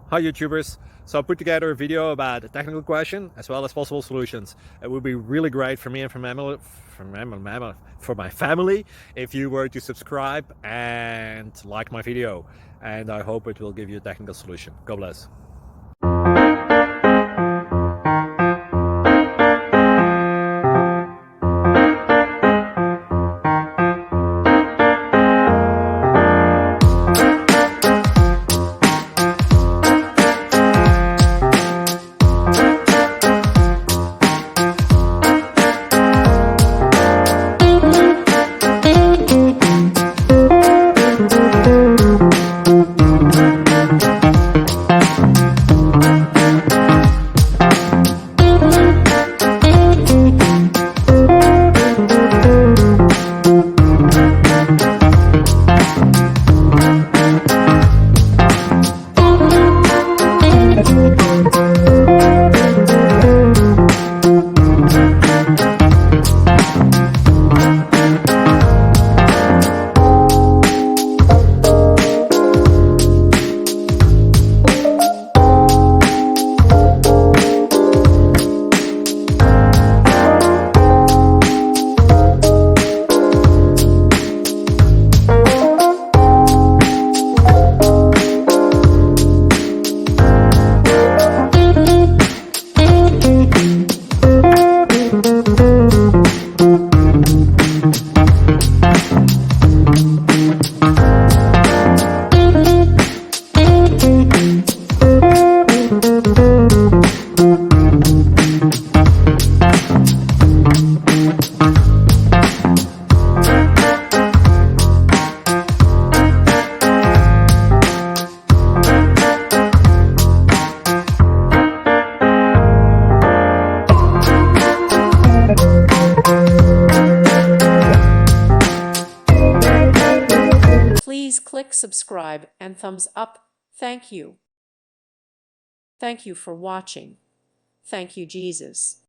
Hi YouTubers. So I put together a video about a technical question as well as possible solutions. It would be really great for me and for my family if you were to subscribe and like my video, and I hope it will give you a technical solution. God bless. Please click subscribe and thumbs up. Thank you. Thank you for watching. Thank you, Jesus.